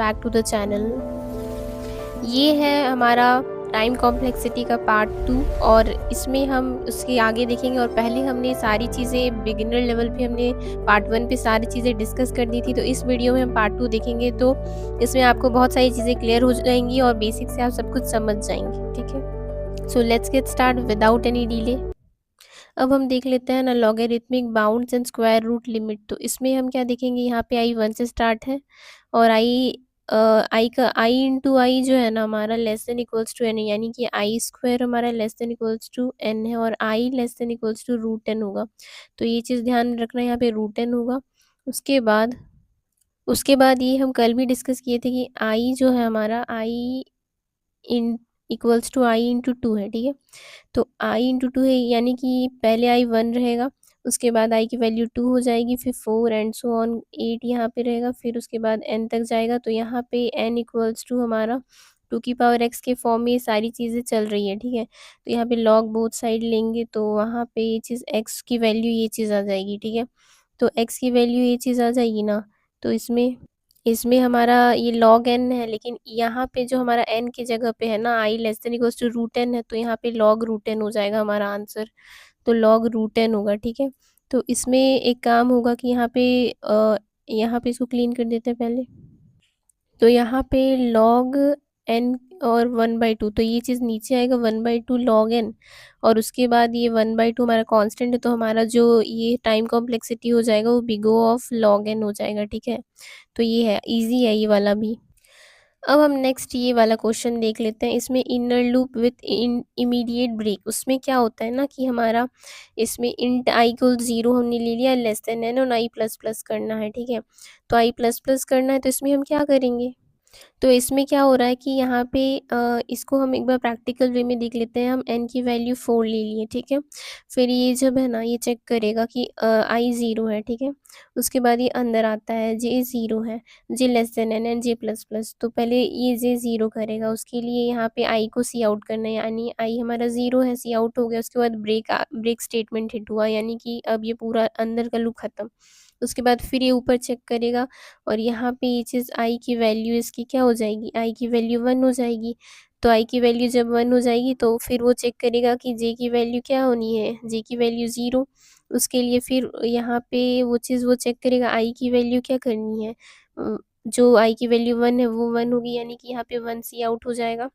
Back to the channel. ये है हमारा टाइम कॉम्प्लेक्सिटी का पार्ट 2 और इसमें हम उसके आगे देखेंगे। और पहले हमने सारी चीज़ें बिगिनर लेवल पे हमने पार्ट 1 पे सारी चीज़ें डिस्कस कर दी थी, तो इस वीडियो में हम पार्ट 2 देखेंगे। तो इसमें आपको बहुत सारी चीज़ें क्लियर हो जाएंगी और बेसिक से आप सब कुछ समझ जाएंगे। ठीक है, so let's get start without any delay. अब हम देख लेते हैं ना logarithmic bounds and square root limit. तो इसमें हम क्या देखेंगे, यहाँ पे आई 1 से स्टार्ट है और आई का आई इंटू आई जो है ना हमारा less than equals to n है, यानी कि आई स्क्वायर हमारा less than equals to n है और i less than equals to root n होगा। तो ये चीज़ ध्यान में रखना, यहाँ पे रूट एन होगा। उसके बाद ये हम कल भी डिस्कस किए थे कि आई जो है हमारा i in equals to i into two है। ठीक है, तो आई इंटू टू है, यानी कि पहले आई 1 रहेगा, उसके बाद आई की वैल्यू 2 हो जाएगी, फिर 4 एंड सो ऑन 8 यहाँ पे रहेगा, फिर उसके बाद n तक जाएगा। तो यहाँ पे n इक्वल्स टू हमारा 2 की पावर x के फॉर्म में ये सारी चीज़ें चल रही है। ठीक है, तो यहाँ पे लॉग बोथ साइड लेंगे तो वहाँ पे ये चीज़ x की वैल्यू ये चीज़ आ जाएगी। ठीक है, तो x की वैल्यू ये चीज़ आ जाएगी ना, तो इसमें इसमें हमारा ये log n है, लेकिन यहाँ पे जो हमारा n की जगह पे है ना i less than equals to root n है, तो यहाँ पे log रूट एन हो जाएगा हमारा आंसर। तो log रूट एन होगा। ठीक है, तो इसमें एक काम होगा कि यहाँ पे इसको क्लीन कर देते हैं पहले। तो यहाँ पे log n और 1/2, तो ये चीज़ नीचे आएगा 1/2 log n, और उसके बाद ये 1/2 हमारा कांस्टेंट है, तो हमारा जो ये टाइम कॉम्प्लेक्सिटी हो जाएगा वो big O of log n हो जाएगा। ठीक है, तो ये है, इजी है ये वाला भी। अब हम नेक्स्ट ये वाला क्वेश्चन देख लेते हैं। इसमें inner loop with immediate break, उसमें क्या होता है ना कि हमारा इसमें इंट आई को 0 हमने ले लिया, लेस देन एन, और आई प्लस प्लस करना है। ठीक है, तो आई प्लस प्लस करना है, तो इसमें हम क्या करेंगे, तो इसमें क्या हो रहा है कि यहाँ पे इसको हम एक बार प्रैक्टिकल वे में देख लेते हैं। हम n की वैल्यू 4 ले लिए। ठीक है, फिर ये जब है ना ये चेक करेगा कि i 0 है। ठीक है, उसके बाद ये अंदर आता है j 0 है, j less than n and j plus plus. तो पहले ये j 0 करेगा, उसके लिए यहाँ पे i को सी आउट करना है, यानी i हमारा 0 है, सी आउट हो गया। उसके बाद ब्रेक स्टेटमेंट हिट हुआ, यानी कि अब ये पूरा अंदर का लूप खत्म। उसके बाद फिर ये ऊपर चेक करेगा और यहाँ पे ये चीज़ आई की वैल्यू इसकी क्या हो जाएगी, आई की वैल्यू 1 हो जाएगी। तो आई की वैल्यू जब 1 हो जाएगी तो फिर वो चेक करेगा कि जे की वैल्यू क्या होनी है, जे की वैल्यू 0। उसके लिए फिर यहाँ पे वो चीज़ वो चेक करेगा आई की वैल्यू क्या करनी है, जो आई की वैल्यू 1 है वो 1 होगी, यानी कि यहाँ पे 1 सी आउट हो जाएगा।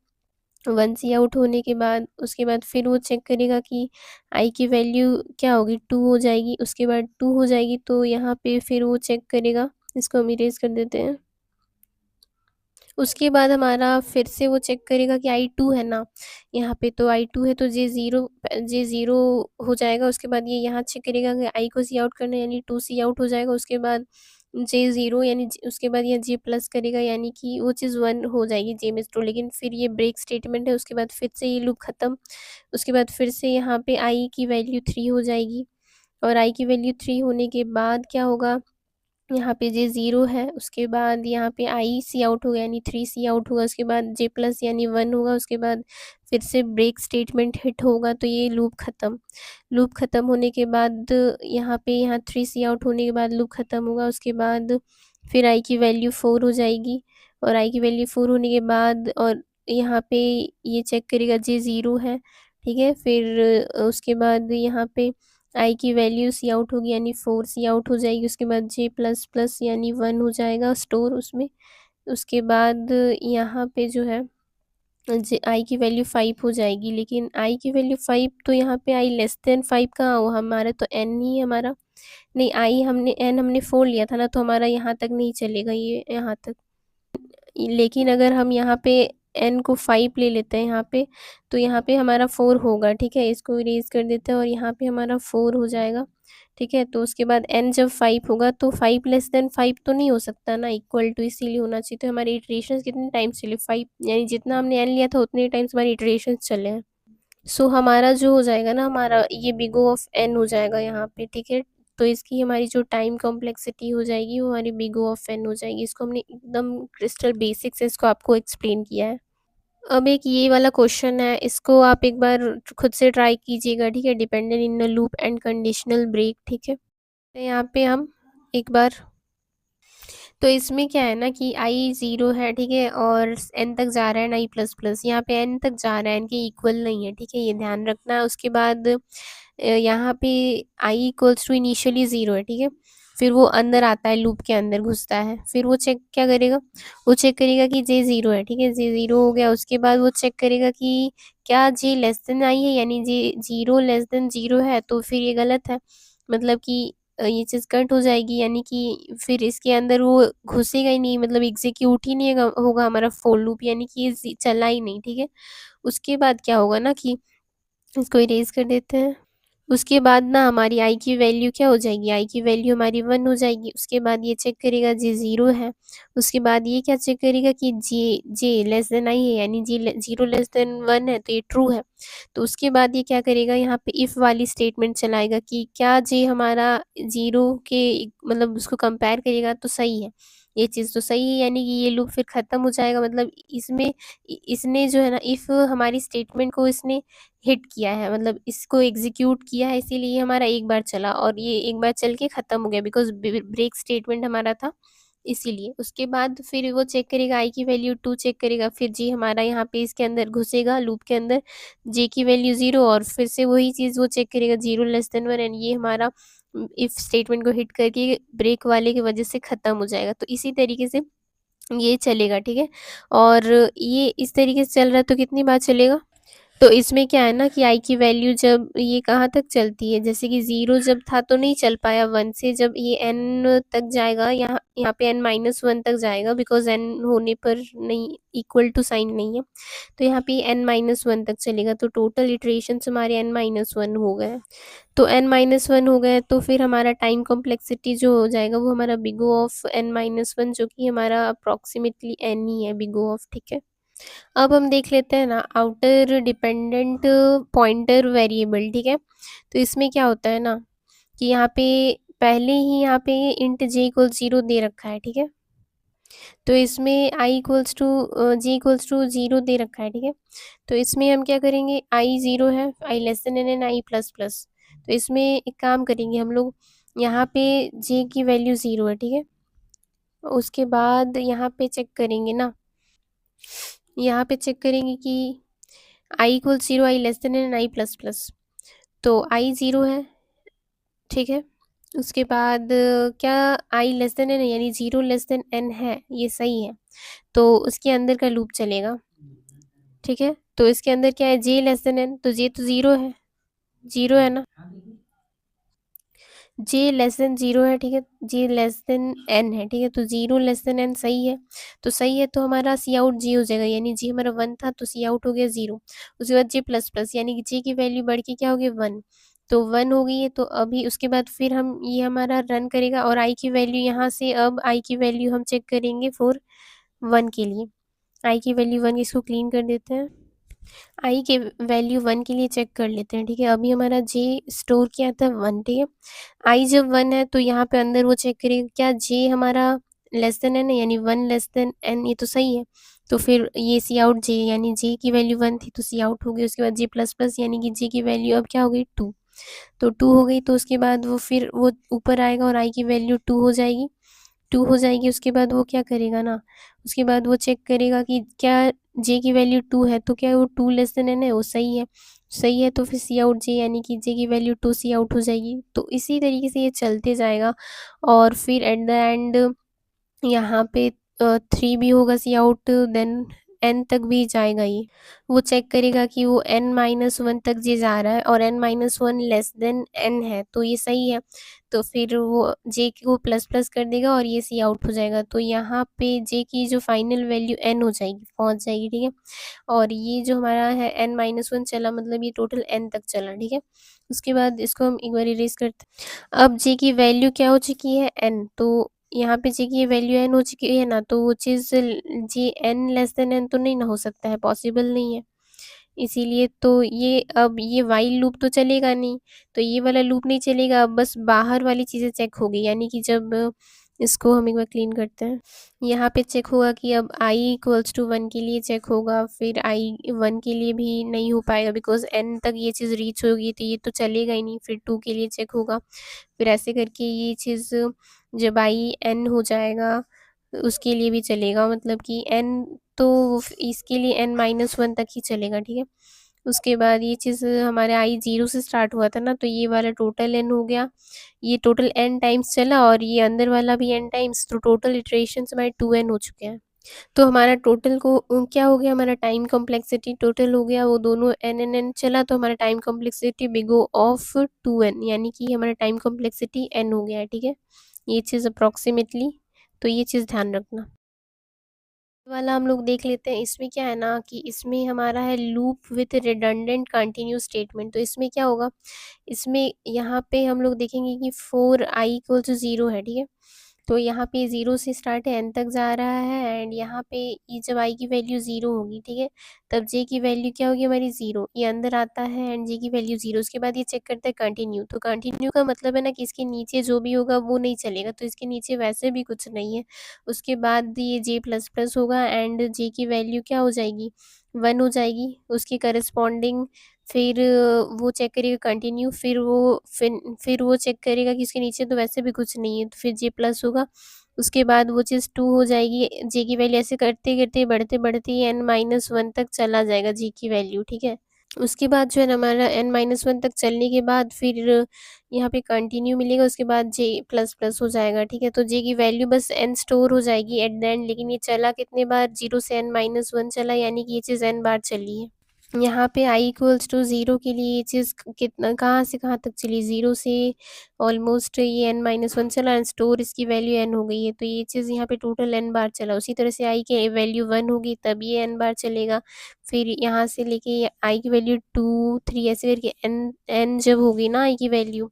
1 सी आउट होने के बाद उसके बाद फिर वो चेक करेगा कि आई की वैल्यू क्या होगी, 2 हो जाएगी। उसके बाद 2 हो जाएगी तो यहाँ पे फिर वो चेक करेगा, इसको हम इरेज कर देते हैं। उसके बाद हमारा फिर से वो चेक करेगा कि आई 2 है ना यहाँ पे, तो आई 2 है तो जे ज़ीरो हो जाएगा। उसके बाद ये यहाँ चेक करेगा कि आई को सी आउट करना है, यानी 2 सी आउट हो जाएगा। उसके बाद जे 0 यानी उसके बाद यह जे प्लस करेगा, यानी कि वो चीज़ 1 हो जाएगी जे में स्टोर। लेकिन फिर ये ब्रेक स्टेटमेंट है, उसके बाद फिर से ये लूप ख़त्म। उसके बाद फिर से यहाँ पे आई की वैल्यू 3 हो जाएगी, और आई की वैल्यू 3 होने के बाद क्या होगा, यहाँ पे जे 0 है, उसके बाद यहाँ पे आई सी आउट होगा, यानी 3 सी आउट होगा। उसके बाद जे प्लस यानी 1 होगा। उसके बाद फिर से ब्रेक स्टेटमेंट हिट होगा, तो ये लूप ख़त्म। लूप ख़त्म होने के बाद यहाँ 3 सी आउट होने के बाद लूप ख़त्म होगा। उसके बाद फिर आई की वैल्यू 4 हो जाएगी, और आई की वैल्यू 4 होने के बाद और यहाँ पे ये चेक करेगा जे 0 है। ठीक है, फिर उसके बाद यहाँ पे आई की वैल्यू सी आउट होगी, यानी 4 सी आउट हो जाएगी। उसके बाद जे प्लस प्लस यानी 1 हो जाएगा स्टोर उसमें। उसके बाद यहाँ पे जो है जे आई की वैल्यू 5 हो जाएगी, लेकिन आई की वैल्यू 5 तो यहाँ पे आई लेस देन 5 कहाँ हो, हमारा तो एन ही हमारा, नहीं आई हमने एन हमने 4 लिया था ना, तो हमारा यहाँ तक नहीं चलेगा ये यहाँ तक। लेकिन अगर हम यहाँ पे n को 5 ले लेते हैं यहाँ पे, तो यहाँ पे हमारा 4 होगा। ठीक है, इसको इरेज कर देते हैं और यहाँ पे हमारा 4 हो जाएगा। ठीक है, तो उसके बाद n जब 5 होगा तो 5 लेस देन 5 तो नहीं हो सकता ना, इक्वल टू इसीलिए होना चाहिए। तो हमारे इटरेशन कितने टाइम चले, 5, यानी जितना हमने n लिया था उतने टाइम्स हमारे इटरेशन चले हैं। सो हमारा जो हो जाएगा ना, हमारा ये बिग O ऑफ n हो जाएगा यहाँ पे। ठीक है, तो इसकी हमारी जो टाइम कॉम्प्लेक्सिटी हो जाएगी वो हमारी बिग O ऑफ n हो जाएगी। इसको हमने एकदम क्रिस्टल बेसिक से इसको आपको एक्सप्लेन किया है। अब एक ये वाला क्वेश्चन है, इसको आप एक बार खुद से ट्राई कीजिएगा। ठीक है, dependent in a loop and conditional break. ठीक है, तो यहाँ पे हम एक बार तो इसमें क्या है ना कि आई 0 है, ठीक है, और n तक जा रहा है ना i प्लस प्लस, यहाँ पे n तक जा रहा है, n के इक्वल नहीं है, ठीक है, ये ध्यान रखना है। उसके बाद यहाँ पे i इक्वल्स टू इनिशियली 0 है, ठीक है, फिर वो अंदर आता है, लूप के अंदर घुसता है, फिर वो चेक क्या करेगा, वो चेक करेगा कि j 0 है, ठीक है, j 0 हो गया, उसके बाद वो चेक करेगा कि क्या j लेस देन i है, यानी j 0 लेस देन 0 है, तो फिर ये गलत है, मतलब कि ये चीज़ कट हो जाएगी, यानी कि फिर इसके अंदर वो घुसेगा ही नहीं, मतलब एग्जीक्यूट ही नहीं होगा हमारा फोर लूप, यानी कि ये चला ही नहीं, ठीक है। उसके बाद क्या होगा ना कि इसको इरेज कर देते हैं। उसके बाद ना हमारी आई की वैल्यू क्या हो जाएगी, आई की वैल्यू हमारी 1 हो जाएगी। उसके बाद ये चेक करेगा जे 0 है। उसके बाद ये क्या चेक करेगा कि जे लेस देन आई है, यानी जी 0 लेस देन 1 है, तो ये ट्रू है। तो उसके बाद ये क्या करेगा, यहाँ पे इफ़ वाली स्टेटमेंट चलाएगा कि क्या जे हमारा 0 के मतलब उसको कंपेयर करेगा तो सही है, ये चीज़ तो सही है, यानी कि ये लूप फिर ख़त्म हो जाएगा। मतलब इसमें इसने जो है ना, इफ़ हमारी स्टेटमेंट को इसने हिट किया है, मतलब इसको एग्जीक्यूट किया है, इसीलिए हमारा एक बार चला और ये एक बार चल के ख़त्म हो गया, बिकॉज ब्रेक स्टेटमेंट हमारा था इसीलिए। उसके बाद फिर वो चेक करेगा, आई की वैल्यू 2 चेक करेगा, फिर जी हमारा यहाँ पे इसके अंदर घुसेगा लूप के अंदर, जे की वैल्यू 0, और फिर से वही चीज़ वो चेक करेगा 0 लेस देन 1, एंड ये हमारा इफ स्टेटमेंट को हिट करके ब्रेक वाले की वजह से ख़त्म हो जाएगा। तो इसी तरीके से ये चलेगा, ठीक है। और ये इस तरीके से चल रहा है तो कितनी बार चलेगा, तो इसमें क्या है ना कि आई की वैल्यू जब ये कहाँ तक चलती है, जैसे कि 0 जब था तो नहीं चल पाया, 1 से जब ये n तक जाएगा, यहाँ यहाँ पे n-1 तक जाएगा, बिकॉज n होने पर नहीं, इक्वल टू साइन नहीं है, तो यहाँ पे n-1 तक चलेगा। तो टोटल इटरेशंस हमारे n-1 हो गए। तो n-1 हो गए, तो फिर हमारा टाइम कॉम्प्लेक्सिटी जो हो जाएगा वो हमारा बिग O ऑफ n-1, जो कि हमारा अप्रॉक्सीमेटली n ही है, बिग O ऑफ, ठीक है। अब हम देख लेते हैं ना आउटर डिपेंडेंट पॉइंटर वेरिएबल, ठीक है। तो इसमें क्या होता है ना कि यहाँ पे पहले ही यहाँ पे इंट j इक्वल 0 दे रखा है, ठीक है। तो इसमें i equals to j equals to 0 दे रखा है, ठीक है। तो इसमें हम क्या करेंगे, i 0 है, i less than n and i plus plus. तो इसमें एक काम करेंगे हम लोग, यहाँ पे j की वैल्यू 0 है, ठीक है। उसके बाद यहाँ पे चेक करेंगे ना, यहाँ पे चेक करेंगे कि I equal 0, I less then N, I plus plus. तो आई 0 है, ठीक है। उसके बाद क्या आई लेस देन एन, यानी 0 लेस देन एन है, ये सही है, तो उसके अंदर का लूप चलेगा, ठीक है। तो इसके अंदर क्या है, जे लेस देन एन, तो जे तो 0 है, 0 है ना, जे लेस देन 0 है, ठीक है, जे लेस देन एन है, ठीक है, तो 0 लेस देन एन सही है। तो सही है, तो हमारा सी आउट जे हो जाएगा, यानी जे हमारा 1 था तो सी आउट हो गया 0। उसके बाद जे प्लस प्लस, यानी कि जे की वैल्यू बढ़ के क्या हो गई 1, तो 1 हो गई है। तो अभी उसके बाद फिर हम ये हमारा रन करेगा, और आई की वैल्यू यहाँ से, अब आई की वैल्यू हम चेक करेंगे फॉर 1 के लिए, आई की वैल्यू 1, इसको क्लीन कर देते हैं। आई के वैल्यू 1 के लिए चेक कर लेते हैं, ठीक है। अभी हमारा जे स्टोर किया था 1, ठीक है। आई जब 1 है तो यहाँ पे अंदर वो चेक करेगा क्या जे हमारा लेस देन एन है, यानी 1 लेस देन एन, ये तो सही है। तो फिर ये सी आउट जे, यानी जे की वैल्यू 1 थी तो सी आउट हो गई। उसके बाद जे प्लस प्लस, यानी कि जे की वैल्यू अब क्या हो गई 2, तो 2 हो गई। तो उसके बाद वो फिर वो ऊपर आएगा और आई की वैल्यू 2 हो जाएगी, 2 हो जाएगी। उसके बाद वो क्या करेगा ना, उसके बाद वो चेक करेगा कि क्या जे की वैल्यू 2 है, तो क्या वो 2 लेस देन एन है, वो सही है, सही है। तो फिर सी आउट जे, यानी कि जे की वैल्यू 2 सी आउट हो जाएगी। तो इसी तरीके से ये चलते जाएगा, और फिर एट द एंड यहाँ पे 3 भी होगा सी आउट, देन एन तक भी जाएगा ये। वो चेक करेगा कि वो n-1 तक जे जा रहा है और n-1 लेस देन n है, तो ये सही है। तो फिर वो जे को प्लस प्लस कर देगा और ये सी आउट हो जाएगा। तो यहाँ पे जे की जो फाइनल वैल्यू n हो जाएगी, पहुँच जाएगी, ठीक है। और ये जो हमारा है n-1 चला, मतलब ये टोटल n तक चला, ठीक है। उसके बाद इसको हम एक बार इरेज करते हैं। अब जे की वैल्यू क्या हो चुकी है n, तो यहाँ पे जे की वैल्यू n हो चुकी है ना, तो वो चीज़ जे n लेस देन n तो नहीं ना हो सकता है, पॉसिबल नहीं है। इसीलिए तो ये अब ये वाइल लूप तो चलेगा नहीं, तो ये वाला लूप नहीं चलेगा, अब बस बाहर वाली चीज़ें चेक होगी, यानी कि जब इसको हम एक बार क्लीन करते हैं। यहाँ पे चेक होगा कि अब i इक्वल्स टू 1 के लिए चेक होगा, फिर i 1 के लिए भी नहीं हो पाएगा, बिकॉज n तक ये चीज़ रीच होगी तो ये तो चलेगा ही नहीं। फिर 2 के लिए चेक होगा, फिर ऐसे करके ये चीज़ जब i n हो जाएगा उसके लिए भी चलेगा, मतलब कि n तो इसके लिए n-1 तक ही चलेगा, ठीक है। उसके बाद ये चीज़ हमारे आई 0 से स्टार्ट हुआ था ना, तो ये वाला टोटल n हो गया, ये टोटल n टाइम्स चला और ये अंदर वाला भी n टाइम्स, तो टोटल इटरेशंस हमारे 2n हो चुके हैं। तो हमारा टोटल को क्या हो गया, हमारा टाइम कॉम्प्लेक्सिटी टोटल हो गया, वो दोनों n चला, तो हमारा time complexity big O of 2n, यानी कि हमारा टाइम कॉम्प्लेक्सिटी n हो गया है, ठीक है। ये चीज़ अप्रॉक्सीमेटली, तो ये चीज़ ध्यान रखना। वाला हम लोग देख लेते हैं। इसमें क्या है ना कि इसमें हमारा है loop with redundant continuous statement. तो इसमें क्या होगा, इसमें यहाँ पे हम लोग देखेंगे कि 4i = 0 है, ठीक है। तो यहाँ पे 0 से स्टार्ट है, n तक जा रहा है, एंड यहाँ पे ये जब i की वैल्यू 0 होगी, ठीक है, तब j की वैल्यू क्या होगी हमारी 0, ये अंदर आता है एंड j की वैल्यू 0। उसके बाद ये चेक करता है कंटिन्यू। तो कंटिन्यू का मतलब है ना कि इसके नीचे जो भी होगा वो नहीं चलेगा, तो इसके नीचे वैसे भी कुछ नहीं है। उसके बाद ये j प्लस प्लस होगा एंड j की वैल्यू क्या हो जाएगी, 1 हो जाएगी। उसकी करस्पॉन्डिंग फिर वो चेक करेगा कंटिन्यू, फिर वो चेक करेगा कि इसके नीचे तो वैसे भी कुछ नहीं है, तो फिर j प्लस होगा। उसके बाद वो चीज़ 2 हो जाएगी, j की वैल्यू ऐसे करते करते बढ़ते बढ़ते n-1 तक चला जाएगा j की वैल्यू, ठीक है। उसके बाद जो है ना हमारा n-1 तक चलने के बाद फिर यहाँ पे कंटिन्यू मिलेगा, उसके बाद j प्लस प्लस हो जाएगा, ठीक है। तो j की वैल्यू बस n स्टोर हो जाएगी एट द एंड, लेकिन ये चला कितने बार, 0 से n-1 चला, यानी कि ये चीज़ n बार चली है। यहाँ पे i = 0 के लिए ये चीज़ कितना कहाँ से कहाँ तक चली, 0 से ऑलमोस्ट ये n-1 चला एंड स्टोर इसकी वैल्यू n हो गई है, तो ये चीज़ यहाँ पे टोटल n बार चला। उसी तरह से i की वैल्यू 1 होगी तब ये n बार चलेगा, फिर यहाँ से लेके i की वैल्यू 2 3 ऐसे करके n जब होगी ना i की वैल्यू,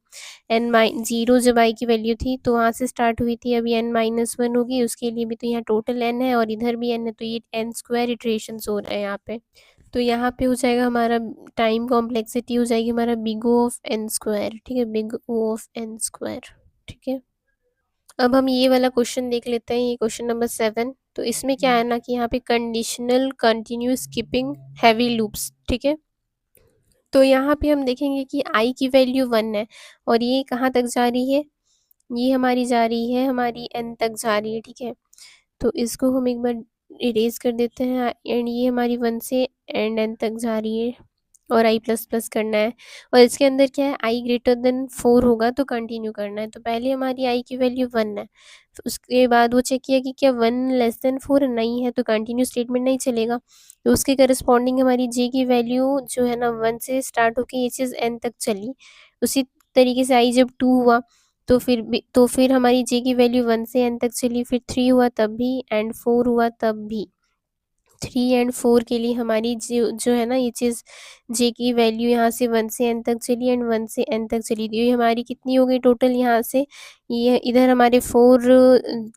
0 जब i की वैल्यू थी तो वहाँ से स्टार्ट हुई थी, अभी n-1 होगी, उसके लिए भी तो यहाँ टोटल n है और इधर भी n है, तो ये n² इटरेशंस हो रहे हैं यहाँ पे। तो यहाँ पे हो जाएगा हमारा टाइम कॉम्प्लेक्सिटी हो जाएगी हमारा बिग O ऑफ n², ठीक है, बिग O ऑफ n², ठीक है। अब हम ये वाला क्वेश्चन देख लेते हैं, ये क्वेश्चन नंबर 7। तो इसमें क्या है ना कि यहाँ पे conditional continuous skipping heavy loops, ठीक है। तो यहाँ पे हम देखेंगे कि i की वैल्यू 1 है और ये कहाँ तक जा रही है, ये हमारी जा रही है हमारी n तक जा रही है, ठीक है। तो इसको हम एक बार इरेज कर देते हैं एंड ये हमारी 1 से एंड n तक जा रही है और i प्लस प्लस करना है, और इसके अंदर क्या है i > 4 होगा तो कंटिन्यू करना है। तो पहले हमारी i की वैल्यू 1 है, तो उसके बाद वो चेक किया कि क्या 1 <4 नहीं है, तो कंटिन्यू स्टेटमेंट नहीं चलेगा। तो उसके करस्पॉन्डिंग हमारी j की वैल्यू जो है ना 1 से स्टार्ट होकर ये चीज़ n तक चली। उसी तरीके से i जब 2 हुआ तो फिर हमारी j की वैल्यू 1 से n तक चली, फिर 3 हुआ तब भी एंड 4 हुआ तब भी। 3 एंड 4 के लिए हमारी जो है ना ये चीज़ j की वैल्यू यहाँ से 1 से n तक चली एंड 1 से n तक चली, तो ये हमारी कितनी हो गई टोटल यहाँ से, ये इधर हमारे 4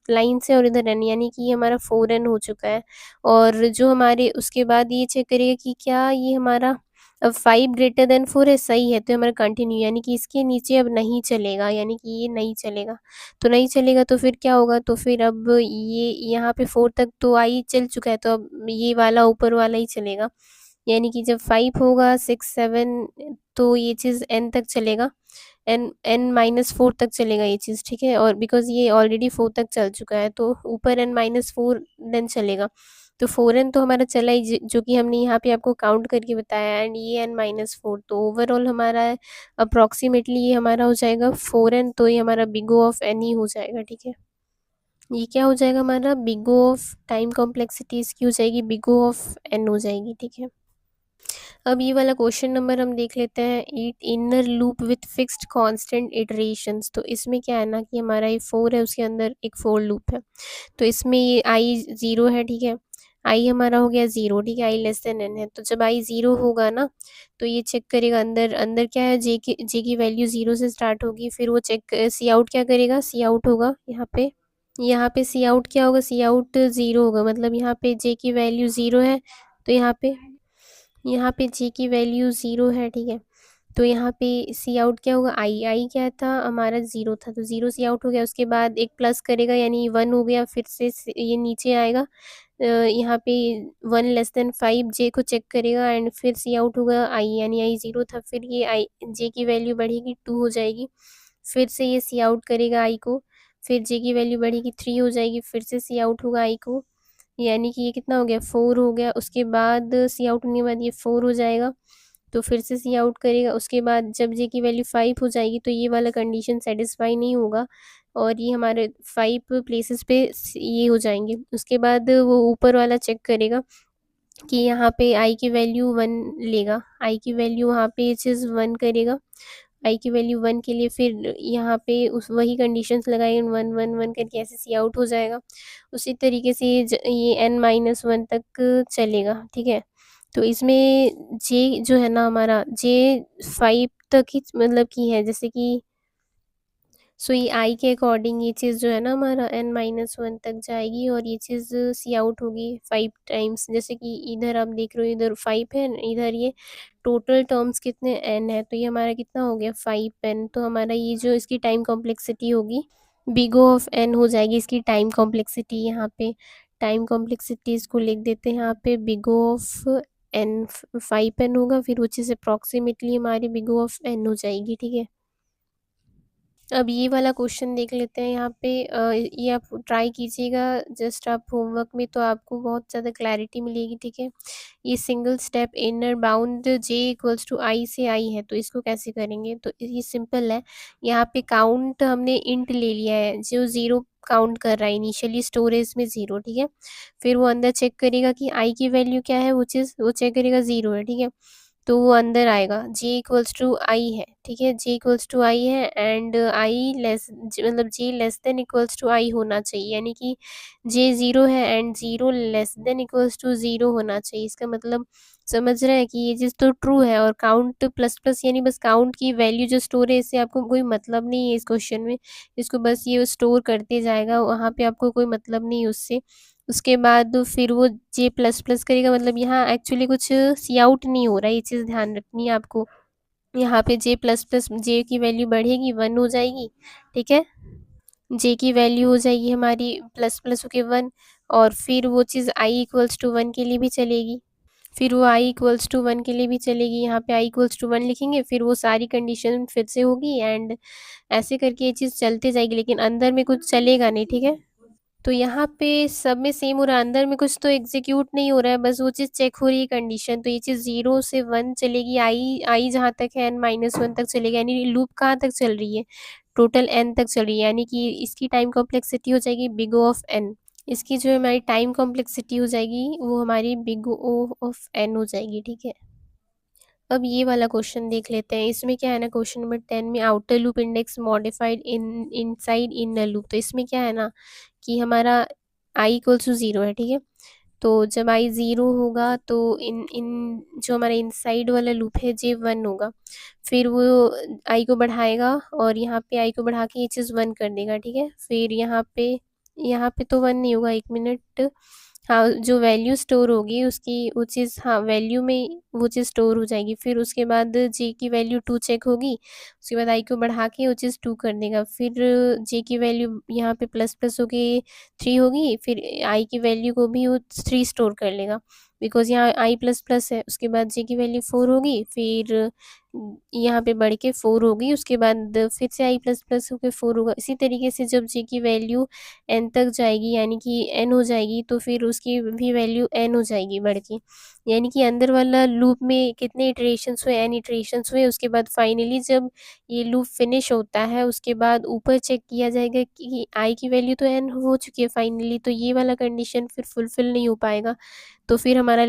लाइन से और इधर n, यानी कि ये हमारा 4n हो चुका है। और जो हमारे उसके बाद ये चेक करेगा कि क्या ये हमारा अब 5 > 4 है, सही है, तो हमारा कंटिन्यू, यानी कि इसके नीचे अब नहीं चलेगा, यानी कि ये नहीं चलेगा। तो नहीं चलेगा तो फिर क्या होगा, तो फिर अब ये यहाँ पे 4 तक तो आई चल चुका है, तो अब ये वाला ऊपर वाला ही चलेगा, यानी कि जब 5 होगा 6 7 तो ये चीज़ n तक चलेगा, n-4 तक चलेगा ये चीज़, ठीक है। और बिकॉज ये ऑलरेडी 4 तक चल चुका है तो ऊपर n-4 देन चलेगा, तो 4n तो हमारा चला ही, जो कि हमने यहाँ पे आपको काउंट करके बताया, एंड ये n-4, तो ओवरऑल हमारा अप्रॉक्सीमेटली ये हमारा हो जाएगा 4n, तो ये हमारा बिग O ऑफ n ही हो जाएगा, ठीक है। ये क्या हो जाएगा हमारा big O of time complexity, इसकी हो जाएगी बिग O ऑफ n हो जाएगी, ठीक है। अब ये वाला क्वेश्चन नंबर हम देख लेते हैं, it inner loop with fixed constant iterations. तो इसमें क्या है ना कि हमारा ये 4 है, उसके अंदर एक 4 लूप है, तो इसमें ये i 0 है, ठीक है, i हमारा हो गया 0, ठीक है, i n है। तो जब i 0 होगा ना तो ये चेक करेगा अंदर अंदर क्या है, j की वैल्यू 0 से स्टार्ट होगी, फिर वो चेक सी आउट क्या करेगा, सी आउट होगा यहाँ पे सी आउट क्या होगा, सी आउट 0 होगा, मतलब यहाँ पे j की वैल्यू 0 है, तो यहाँ पे j की वैल्यू 0 है, ठीक है। तो यहाँ पे सी आउट क्या होगा, आई क्या था हमारा 0 था, तो 0 सी आउट हो गया, उसके बाद एक प्लस करेगा यानी 1 हो गया, फिर से ये नीचे आएगा, यहाँ पे 1 <5 जे को चेक करेगा एंड फिर सी आउट होगा आई, यानी आई 0 था, फिर ये आई जे की वैल्यू बढ़ेगी 2 हो जाएगी, फिर से ये सी आउट करेगा आई को, फिर जे की वैल्यू बढ़ेगी 3 हो जाएगी, फिर से सी आउट होगा आई को, यानी कि ये कितना हो गया 4 हो गया। उसके बाद सी आउट होने के बाद ये 4 हो जाएगा, तो फिर से सी आउट करेगा। उसके बाद जब जे की वैल्यू 5 हो जाएगी तो ये वाला कंडीशन सेटिस्फाई नहीं होगा और ये हमारे 5 प्लेसेस पे ये हो जाएंगे। उसके बाद वो ऊपर वाला चेक करेगा कि यहाँ पे आई की वैल्यू 1 लेगा, आई की वैल्यू वहाँ पे चीज़ 1 करेगा, आई की वैल्यू 1 के लिए फिर यहाँ पे उस वही कंडीशंस लगाए 1 1 1 करके ऐसे सी आउट हो जाएगा। उसी तरीके से ये n-1 तक चलेगा, ठीक है। तो इसमें जे जो है ना हमारा जे 5 तक ही मतलब की है, जैसे कि सो ये आई के अकॉर्डिंग ये चीज़ जो है ना हमारा n-1 तक जाएगी और ये चीज़ सी आउट होगी 5 टाइम्स। जैसे कि इधर आप देख रहे हो इधर 5 है, इधर ये टोटल टर्म्स कितने n है, तो ये हमारा कितना हो गया 5n। तो हमारा ये जो इसकी टाइम कॉम्प्लेक्सिटी होगी बिग O ऑफ n हो जाएगी इसकी टाइम कॉम्प्लेक्सिटी। यहाँ पे टाइम कॉम्प्लेक्सिटी इसको लिख देते हैं यहाँ पे big O of n 5n होगा, फिर वो चीज़ अप्रॉक्सीमेटली हमारी बिग O ऑफ n हो जाएगी, ठीक है। अब ये वाला क्वेश्चन देख लेते हैं यहाँ पे ये आप ट्राई कीजिएगा जस्ट आप होमवर्क में, तो आपको बहुत ज़्यादा क्लैरिटी मिलेगी, ठीक है। ये single step inner bound j equals to i से आई है, तो इसको कैसे करेंगे, तो ये सिंपल है। यहाँ पे काउंट हमने इंट ले लिया है जो 0 काउंट कर रहा है इनिशियली स्टोरेज में 0, ठीक है। फिर वो अंदर चेक करेगा कि आई की वैल्यू क्या है, वो चीज़ वो चेक करेगा 0 है, ठीक है। तो वो अंदर आएगा जे इक्वल्स टू आई है, ठीक है, जे इक्वल्स टू आई है एंड आई लेस मतलब j less than equals to I होना चाहिए, यानी कि जे 0 है and 0 less than equals to 0 होना चाहिए। इसका मतलब समझ रहे हैं कि ये चीज़ तो ट्रू है और काउंट प्लस प्लस यानी बस काउंट की वैल्यू जो स्टोर है इससे आपको कोई मतलब नहीं है इस क्वेश्चन में, इसको बस ये स्टोर करते जाएगा, वहाँ पे आपको कोई मतलब नहीं है उससे। उसके बाद फिर वो जे प्लस प्लस करेगा, मतलब यहाँ एक्चुअली कुछ सी आउट नहीं हो रहा है, ये चीज़ ध्यान रखनी है आपको। यहाँ पे जे प्लस प्लस जे की वैल्यू बढ़ेगी 1 हो जाएगी, ठीक है। जे की वैल्यू हो जाएगी हमारी प्लस प्लस होके 1 और फिर वो चीज़ आई इक्वल्स टू 1 के लिए भी चलेगी, फिर वो आई इक्वल्स टू 1 के लिए भी चलेगी। यहाँ पे आई इक्वल्स टू 1 लिखेंगे, फिर वो सारी कंडीशन फिर से होगी एंड ऐसे करके ये चीज़ चलते जाएगी, लेकिन अंदर में कुछ चलेगा नहीं, ठीक है। तो यहाँ पे सब में सेम हो रहा है, अंदर में कुछ तो एग्जीक्यूट नहीं हो रहा है, बस वो चीज़ चेक हो रही है कंडीशन। तो ये चीज़ 0 से 1 चलेगी, आई जहाँ तक है n-1 तक चलेगा, यानी लूप कहाँ तक चल रही है, टोटल n तक चल रही है, यानी कि इसकी टाइम कॉम्प्लेक्सिटी हो जाएगी बिग O ऑफ n। इसकी जो हमारी टाइम कॉम्प्लेक्सिटी हो जाएगी वो हमारी बिग O ऑफ n हो जाएगी, ठीक है। अब ये वाला क्वेश्चन देख लेते हैं। इसमें क्या है ना, क्वेश्चन नंबर 10 में outer loop index modified inside inner loop. तो इसमें क्या है ना कि हमारा आई इक्वल्स टू 0 है, ठीक है। तो जब आई 0 होगा तो इन इन जो हमारा इनसाइड वाला लूप है जे 1 होगा, फिर वो आई को बढ़ाएगा और यहाँ पे आई को बढ़ा के ये चीज़ 1 कर देगा, ठीक है। फिर यहाँ पे तो 1 नहीं होगा, 1 मिनट। हाँ, जो वैल्यू स्टोर होगी उसकी वो चीज़, हाँ वैल्यू में वो चीज़ स्टोर हो जाएगी। फिर उसके बाद जे की वैल्यू 2 चेक होगी, उसके बाद आई को बढ़ा के वो चीज़ 2 कर देगा। फिर जे की वैल्यू यहाँ पे प्लस प्लस होके 3 होगी, फिर आई की वैल्यू को भी वो 3 स्टोर कर लेगा बिकॉज़ यहाँ आई प्लस प्लस है। उसके बाद जे की वैल्यू 4 होगी, फिर यहाँ पे बढ़ के 4 होगी, उसके बाद फिर से आई प्लस प्लस होके 4 होगा। इसी तरीके से जब जे की वैल्यू n तक जाएगी यानी कि n हो जाएगी, तो फिर उसकी भी वैल्यू n हो जाएगी बढ़ के, यानी कि अंदर वाला लूप में कितने इटरेशंस हुए, n इटरेशंस हुए। उसके बाद फाइनली जब ये लूप फिनिश होता है उसके बाद ऊपर चेक किया जाएगा कि आई की वैल्यू तो n हो चुकी है फाइनली, तो ये वाला कंडीशन फिर फुलफिल नहीं हो पाएगा, तो फिर हमारा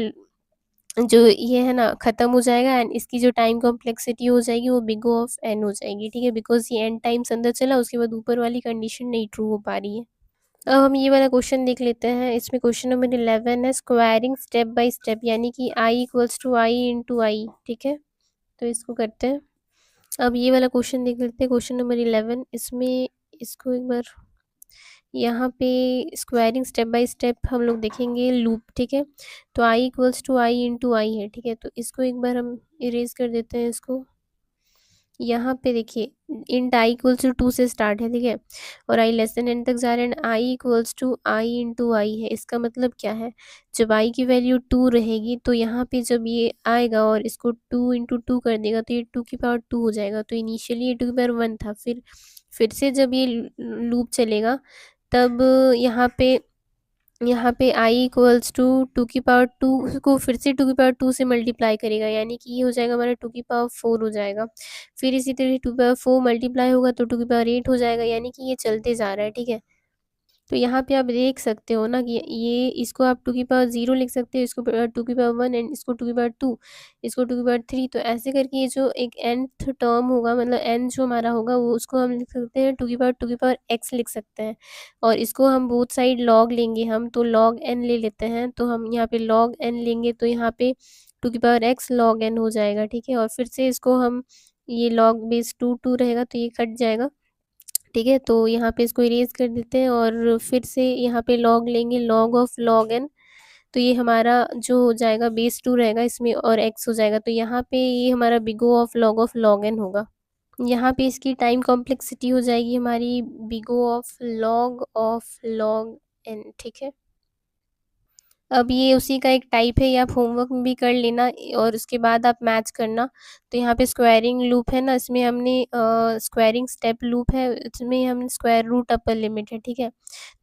जो ये है ना ख़त्म हो जाएगा एंड इसकी जो टाइम कॉम्प्लेक्सिटी हो जाएगी वो बिग O ऑफ n हो जाएगी, ठीक है। बिकॉज़ ये n टाइम्स अंदर चला, उसके बाद ऊपर वाली कंडीशन नहीं ट्रू हो पा रही है। अब हम ये वाला क्वेश्चन देख लेते हैं। इसमें क्वेश्चन नंबर 11 है स्क्वायरिंग स्टेप बाय स्टेप, यानी कि I equals to i into आई, ठीक है। तो इसको करते हैं। अब ये वाला क्वेश्चन देख लेते हैं, क्वेश्चन नंबर 11। इसमें इसको एक बार यहाँ पे स्क्वायरिंग स्टेप बाय स्टेप हम लोग देखेंगे लूप, ठीक है। तो I equals to i into आई है, ठीक है। तो इसको एक बार हम इरेज कर देते हैं इसको। यहाँ पे देखिए इंट आई इक्वल्स टू 2 से स्टार्ट है, ठीक है, और आई लेस देन n तक जा रहे हैं। I equals to i into आई है, इसका मतलब क्या है, जब आई की वैल्यू 2 रहेगी तो यहाँ पे जब ये आएगा और इसको 2 इंटू 2 कर देगा तो ये 2 की पावर 2 हो जाएगा। तो इनिशियली ये 2 की पावर 1 था, फिर से जब ये लूप चलेगा तब यहाँ पे आई इक्वल्स टू टू की पावर टू को फिर से टू की पावर टू से मल्टीप्लाई करेगा, यानी कि ये हो जाएगा हमारा टू की पावर फोर हो जाएगा। फिर इसी तरह टू की पावर फोर मल्टीप्लाई होगा तो टू की पावर एट हो जाएगा, यानी कि ये चलते जा रहा है, ठीक है। तो यहाँ पे आप देख सकते हो ना कि ये इसको आप टू की पावर जीरो लिख सकते हो, इसको टू की पावर वन, एंड इसको टू की पावर टू, इसको टू की पावर थ्री। तो ऐसे करके ये जो एक nth टर्म होगा, मतलब n जो हमारा होगा, वो उसको हम लिख सकते हैं टू की पावर x लिख सकते हैं। और इसको हम बोथ साइड log लेंगे, हम तो log n ले लेते हैं, तो हम यहाँ पे log n लेंगे तो यहाँ पे टू की पावर x log n हो जाएगा, ठीक है। और फिर से इसको हम ये log बेस टू टू रहेगा तो ये कट जाएगा, ठीक है। तो यहाँ पे इसको इरेज कर देते हैं और फिर से यहाँ पे log लेंगे, log ऑफ log n, तो ये हमारा जो हो जाएगा बेस टू रहेगा इसमें और x हो जाएगा, तो यहाँ पे ये हमारा big O of log n होगा। यहाँ पे इसकी टाइम कॉम्प्लेक्सिटी हो जाएगी हमारी big O of log n, ठीक है। अब ये उसी का एक टाइप है, ये आप होमवर्क में भी कर लेना और उसके बाद आप मैच करना। तो यहाँ पे स्क्वायरिंग लूप है ना, इसमें हमने स्क्वायरिंग स्टेप लूप है, इसमें हम स्क्वायर रूट अपर लिमिट है, ठीक है।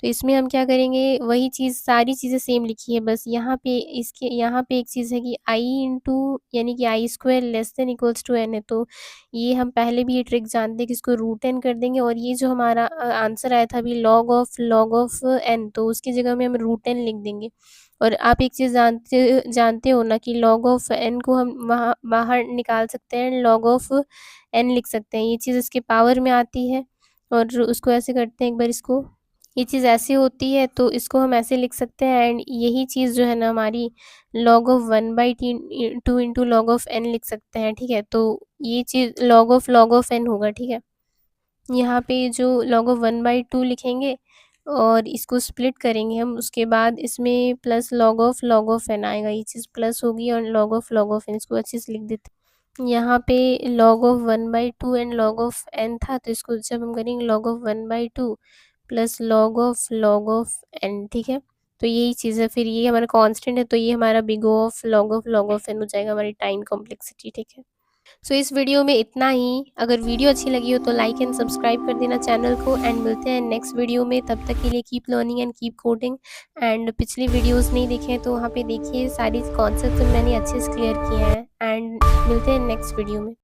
तो इसमें हम क्या करेंगे, वही चीज़ सारी चीज़ें सेम लिखी है, बस यहाँ पे इसके यहाँ पे एक चीज़ है कि आई इंटू यानी कि i square less than equals to n है, तो ये हम पहले भी ये ट्रिक जानते हैं कि इसको रूट एन कर देंगे। और ये जो हमारा आंसर आया था अभी लॉग ऑफ एन, तो उसकी जगह में हम रूट एन लिख देंगे। और आप एक चीज़ जानते हो ना कि लॉग ऑफ एन को हम वहाँ बाहर निकाल सकते हैं, लॉग ऑफ एन लिख सकते हैं, ये चीज़ इसके पावर में आती है। और उसको ऐसे करते हैं एक बार, इसको ये चीज़ ऐसे होती है तो इसको हम ऐसे लिख सकते हैं, एंड यही चीज़ जो है ना हमारी log of one by two into log of n लिख सकते हैं, ठीक है। तो ये चीज़ लॉग ऑफ एन होगा, ठीक है। यहाँ पे जो log of one by to लिखेंगे और इसको स्प्लिट करेंगे हम, उसके बाद इसमें प्लस लॉग ऑफ एन आएगा, ये चीज़ प्लस होगी और लॉग ऑफ एन, इसको अच्छे से लिख देते हैं। यहाँ पे log of one by two and log of n था, तो इसको जब हम करेंगे log of one by two plus log of n, ठीक है। तो यही चीज़ है, फिर ये हमारा कांस्टेंट है, तो ये हमारा big O of log of n हो जाएगा, हमारी टाइम कॉम्प्लेक्सिटी, ठीक है। सो इस वीडियो में इतना ही। अगर वीडियो अच्छी लगी हो तो लाइक एंड सब्सक्राइब कर देना चैनल को, एंड मिलते हैं नेक्स्ट वीडियो में। तब तक के लिए keep learning and keep coding. And पिछली वीडियोस नहीं देखे हैं तो वहाँ पे देखिए, सारी कॉन्सेप्ट मैंने अच्छे से क्लियर किए हैं। एंड मिलते हैं नेक्स्ट वीडियो में।